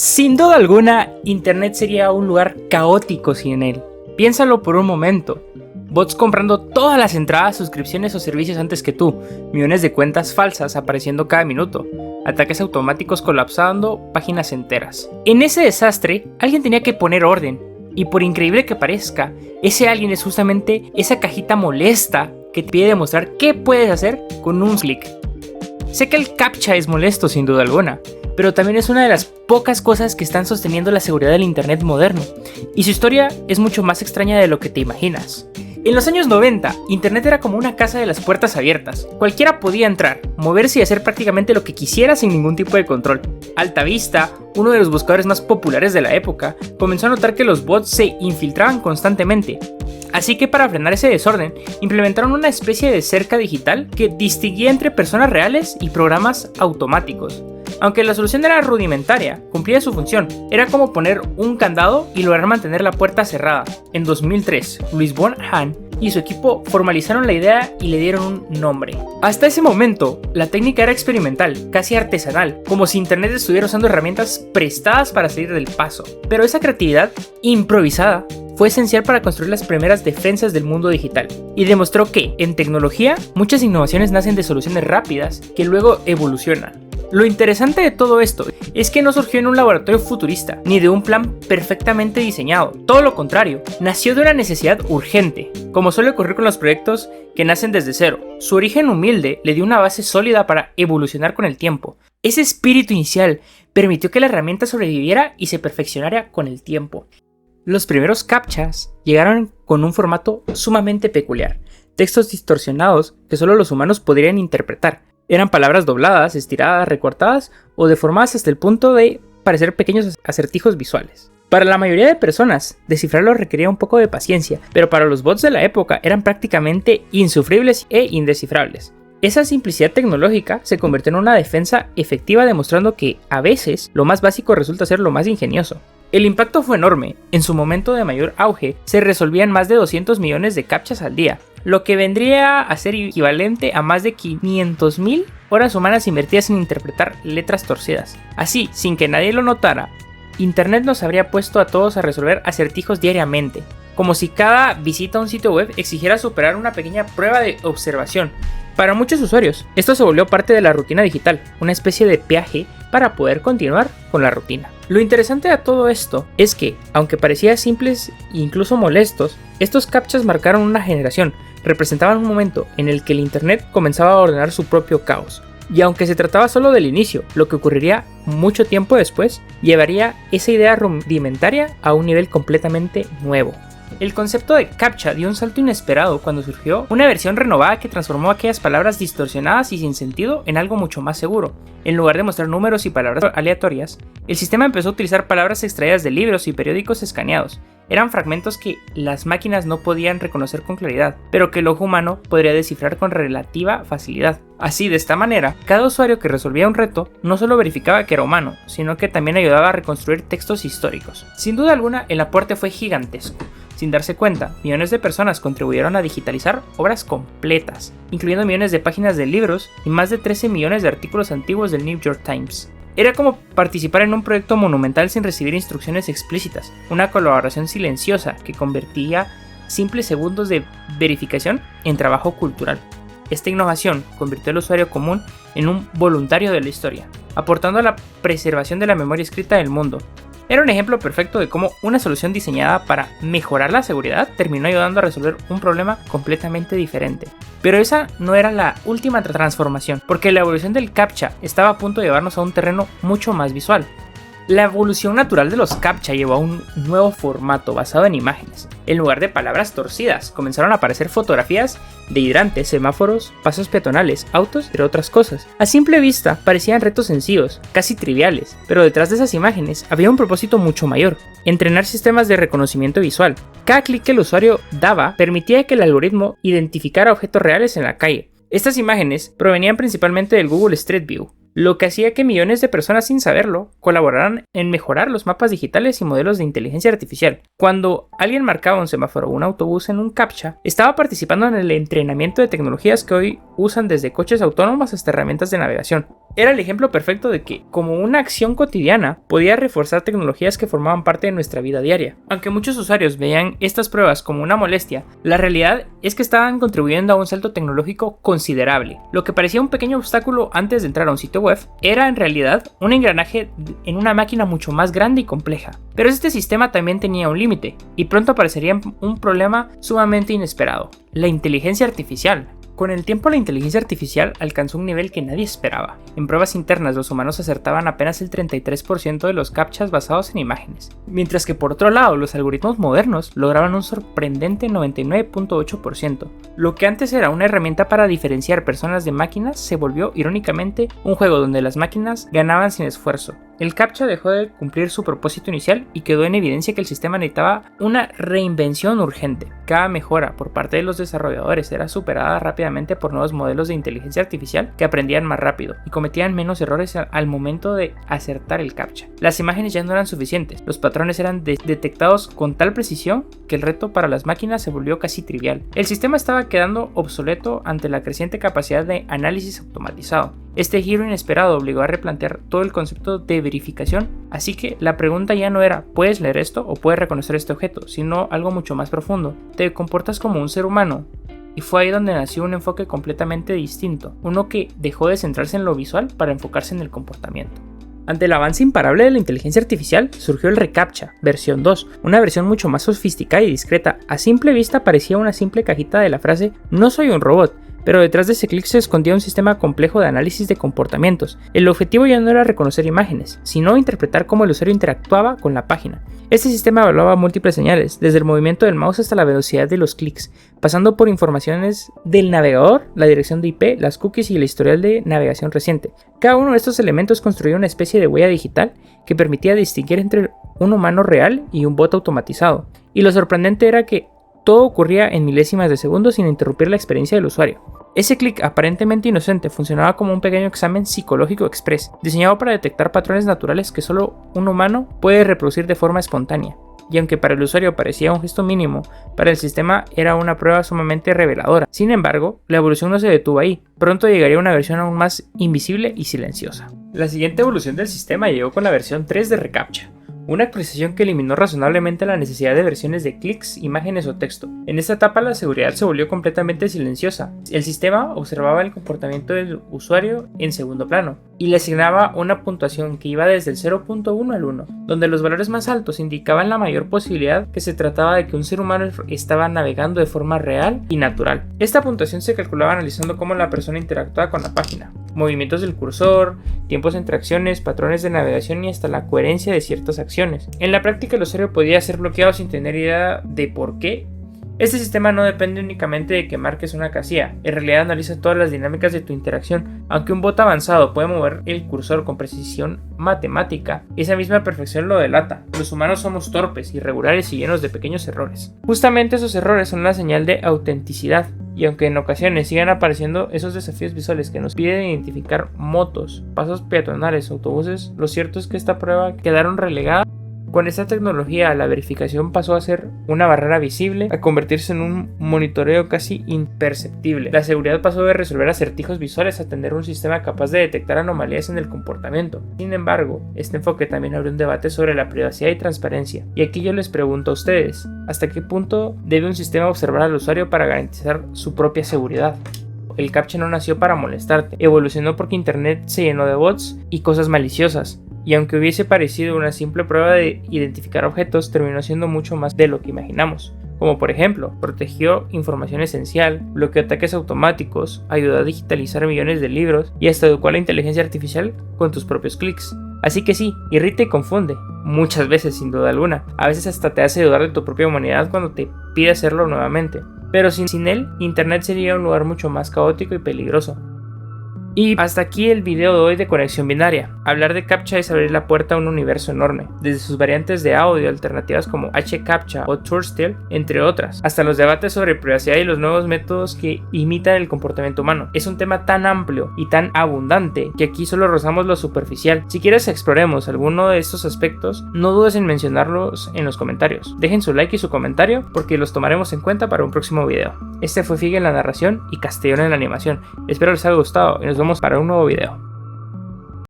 Sin duda alguna, Internet sería un lugar caótico sin él. Piénsalo por un momento. Bots comprando todas las entradas, suscripciones o servicios antes que tú, millones de cuentas falsas apareciendo cada minuto, ataques automáticos colapsando páginas enteras. En ese desastre, alguien tenía que poner orden, y por increíble que parezca, ese alguien es justamente esa cajita molesta que te pide demostrar qué puedes hacer con un clic. Sé que el CAPTCHA es molesto sin duda alguna, pero también es una de las pocas cosas que están sosteniendo la seguridad del Internet moderno, y su historia es mucho más extraña de lo que te imaginas. En los años 90, Internet era como una casa de las puertas abiertas. Cualquiera podía entrar, moverse y hacer prácticamente lo que quisiera sin ningún tipo de control. AltaVista, uno de los buscadores más populares de la época, comenzó a notar que los bots se infiltraban constantemente. Así que para frenar ese desorden, implementaron una especie de cerca digital que distinguía entre personas reales y programas automáticos. Aunque la solución era rudimentaria, cumplía su función. Era como poner un candado y lograr mantener la puerta cerrada. En 2003, Louis von Hahn y su equipo formalizaron la idea y le dieron un nombre. Hasta ese momento, la técnica era experimental, casi artesanal, como si Internet estuviera usando herramientas prestadas para salir del paso. Pero esa creatividad improvisada fue esencial para construir las primeras defensas del mundo digital, y demostró que, en tecnología, muchas innovaciones nacen de soluciones rápidas que luego evolucionan. Lo interesante de todo esto es que no surgió en un laboratorio futurista, ni de un plan perfectamente diseñado. Todo lo contrario, nació de una necesidad urgente, como suele ocurrir con los proyectos que nacen desde cero. Su origen humilde le dio una base sólida para evolucionar con el tiempo. Ese espíritu inicial permitió que la herramienta sobreviviera y se perfeccionara con el tiempo. Los primeros CAPTCHAs llegaron con un formato sumamente peculiar, textos distorsionados que solo los humanos podrían interpretar. Eran palabras dobladas, estiradas, recortadas o deformadas hasta el punto de parecer pequeños acertijos visuales. Para la mayoría de personas, descifrarlos requería un poco de paciencia, pero para los bots de la época eran prácticamente insufribles e indescifrables. Esa simplicidad tecnológica se convirtió en una defensa efectiva, demostrando que, a veces, lo más básico resulta ser lo más ingenioso. El impacto fue enorme. En su momento de mayor auge, se resolvían más de 200 millones de CAPTCHAs al día, lo que vendría a ser equivalente a más de 500.000 horas humanas invertidas en interpretar letras torcidas. Así, sin que nadie lo notara, Internet nos habría puesto a todos a resolver acertijos diariamente, como si cada visita a un sitio web exigiera superar una pequeña prueba de observación. Para muchos usuarios, esto se volvió parte de la rutina digital, una especie de peaje para poder continuar con la rutina. Lo interesante de todo esto es que, aunque parecían simples e incluso molestos, estos CAPTCHAs marcaron una generación, representaban un momento en el que el Internet comenzaba a ordenar su propio caos. Y aunque se trataba solo del inicio, lo que ocurriría mucho tiempo después llevaría esa idea rudimentaria a un nivel completamente nuevo. El concepto de CAPTCHA dio un salto inesperado cuando surgió una versión renovada que transformó aquellas palabras distorsionadas y sin sentido en algo mucho más seguro. En lugar de mostrar números y palabras aleatorias, el sistema empezó a utilizar palabras extraídas de libros y periódicos escaneados. Eran fragmentos que las máquinas no podían reconocer con claridad, pero que el ojo humano podría descifrar con relativa facilidad. Así, de esta manera, cada usuario que resolvía un reto no solo verificaba que era humano, sino que también ayudaba a reconstruir textos históricos. Sin duda alguna, el aporte fue gigantesco. Sin darse cuenta, millones de personas contribuyeron a digitalizar obras completas, incluyendo millones de páginas de libros y más de 13 millones de artículos antiguos del New York Times. Era como participar en un proyecto monumental sin recibir instrucciones explícitas, una colaboración silenciosa que convertía simples segundos de verificación en trabajo cultural. Esta innovación convirtió al usuario común en un voluntario de la historia, aportando a la preservación de la memoria escrita del mundo. Era un ejemplo perfecto de cómo una solución diseñada para mejorar la seguridad terminó ayudando a resolver un problema completamente diferente. Pero esa no era la última transformación, porque la evolución del CAPTCHA estaba a punto de llevarnos a un terreno mucho más visual. La evolución natural de los CAPTCHA llevó a un nuevo formato basado en imágenes. En lugar de palabras torcidas, comenzaron a aparecer fotografías de hidrantes, semáforos, pasos peatonales, autos, entre otras cosas. A simple vista parecían retos sencillos, casi triviales, pero detrás de esas imágenes había un propósito mucho mayor: entrenar sistemas de reconocimiento visual. Cada clic que el usuario daba permitía que el algoritmo identificara objetos reales en la calle. Estas imágenes provenían principalmente del Google Street View, lo que hacía que millones de personas sin saberlo colaboraran en mejorar los mapas digitales y modelos de inteligencia artificial. Cuando alguien marcaba un semáforo o un autobús en un CAPTCHA, estaba participando en el entrenamiento de tecnologías que hoy usan desde coches autónomos hasta herramientas de navegación. Era el ejemplo perfecto de que, como una acción cotidiana, podía reforzar tecnologías que formaban parte de nuestra vida diaria. Aunque muchos usuarios veían estas pruebas como una molestia, la realidad es que estaban contribuyendo a un salto tecnológico considerable. Lo que parecía un pequeño obstáculo antes de entrar a un sitio web era en realidad un engranaje en una máquina mucho más grande y compleja. Pero este sistema también tenía un límite, y pronto aparecería un problema sumamente inesperado: la inteligencia artificial. Con el tiempo, la inteligencia artificial alcanzó un nivel que nadie esperaba. En pruebas internas, los humanos acertaban apenas el 33% de los CAPTCHAs basados en imágenes, mientras que por otro lado, los algoritmos modernos lograban un sorprendente 99.8%. Lo que antes era una herramienta para diferenciar personas de máquinas se volvió, irónicamente, un juego donde las máquinas ganaban sin esfuerzo. El CAPTCHA dejó de cumplir su propósito inicial y quedó en evidencia que el sistema necesitaba una reinvención urgente. Cada mejora por parte de los desarrolladores era superada rápidamente por nuevos modelos de inteligencia artificial que aprendían más rápido y cometían menos errores al momento de acertar el CAPTCHA. Las imágenes ya no eran suficientes, los patrones eran detectados con tal precisión que el reto para las máquinas se volvió casi trivial. El sistema estaba quedando obsoleto ante la creciente capacidad de análisis automatizado. Este giro inesperado obligó a replantear todo el concepto de verificación, así que la pregunta ya no era ¿puedes leer esto o puedes reconocer este objeto?, sino algo mucho más profundo: ¿te comportas como un ser humano? Y fue ahí donde nació un enfoque completamente distinto, uno que dejó de centrarse en lo visual para enfocarse en el comportamiento. Ante el avance imparable de la inteligencia artificial, surgió el reCAPTCHA, versión 2, una versión mucho más sofisticada y discreta. A simple vista parecía una simple cajita de la frase "no soy un robot", pero detrás de ese clic se escondía un sistema complejo de análisis de comportamientos. El objetivo ya no era reconocer imágenes, sino interpretar cómo el usuario interactuaba con la página. Este sistema evaluaba múltiples señales, desde el movimiento del mouse hasta la velocidad de los clics, pasando por informaciones del navegador, la dirección de IP, las cookies y el historial de navegación reciente. Cada uno de estos elementos construía una especie de huella digital que permitía distinguir entre un humano real y un bot automatizado. Y lo sorprendente era que todo ocurría en milésimas de segundos sin interrumpir la experiencia del usuario. Ese clic aparentemente inocente funcionaba como un pequeño examen psicológico express, diseñado para detectar patrones naturales que solo un humano puede reproducir de forma espontánea. Y aunque para el usuario parecía un gesto mínimo, para el sistema era una prueba sumamente reveladora. Sin embargo, la evolución no se detuvo ahí. Pronto llegaría una versión aún más invisible y silenciosa. La siguiente evolución del sistema llegó con la versión 3 de reCAPTCHA, una actualización que eliminó razonablemente la necesidad de versiones de clics, imágenes o texto. En esta etapa la seguridad se volvió completamente silenciosa. El sistema observaba el comportamiento del usuario en segundo plano y le asignaba una puntuación que iba desde el 0.1 al 1, donde los valores más altos indicaban la mayor posibilidad que se trataba de que un ser humano estaba navegando de forma real y natural. Esta puntuación se calculaba analizando cómo la persona interactuaba con la página, movimientos del cursor, tiempos entre acciones, patrones de navegación y hasta la coherencia de ciertas acciones. En la práctica, el usuario podía ser bloqueado sin tener idea de por qué. Este sistema no depende únicamente de que marques una casilla, en realidad analiza todas las dinámicas de tu interacción. Aunque un bot avanzado puede mover el cursor con precisión matemática, esa misma perfección lo delata. Los humanos somos torpes, irregulares y llenos de pequeños errores. Justamente esos errores son la señal de autenticidad. Y aunque en ocasiones sigan apareciendo esos desafíos visuales que nos piden identificar motos, pasos peatonales, autobuses, lo cierto es que esta prueba quedaron relegadas. Con esta tecnología, la verificación pasó a ser una barrera visible a convertirse en un monitoreo casi imperceptible. La seguridad pasó de resolver acertijos visuales a tener un sistema capaz de detectar anomalías en el comportamiento. Sin embargo, este enfoque también abre un debate sobre la privacidad y transparencia. Y aquí yo les pregunto a ustedes, ¿hasta qué punto debe un sistema observar al usuario para garantizar su propia seguridad? El CAPTCHA no nació para molestarte, evolucionó porque Internet se llenó de bots y cosas maliciosas. Y aunque hubiese parecido una simple prueba de identificar objetos, terminó siendo mucho más de lo que imaginamos. Como por ejemplo, protegió información esencial, bloqueó ataques automáticos, ayudó a digitalizar millones de libros y hasta educó a la inteligencia artificial con tus propios clics. Así que sí, irrita y confunde, muchas veces sin duda alguna. A veces hasta te hace dudar de tu propia humanidad cuando te pide hacerlo nuevamente. Pero sin él, Internet sería un lugar mucho más caótico y peligroso. Y hasta aquí el video de hoy de Conexión Binaria. Hablar de CAPTCHA es abrir la puerta a un universo enorme, desde sus variantes de audio alternativas como HCAPTCHA o Turstile, entre otras, hasta los debates sobre privacidad y los nuevos métodos que imitan el comportamiento humano. Es un tema tan amplio y tan abundante que aquí solo rozamos lo superficial. Si quieres exploremos alguno de estos aspectos, no dudes en mencionarlos en los comentarios. Dejen su like y su comentario porque los tomaremos en cuenta para un próximo video. Este fue Figue en la narración y Castellón en la animación. Espero les haya gustado y nos vemos para un nuevo video.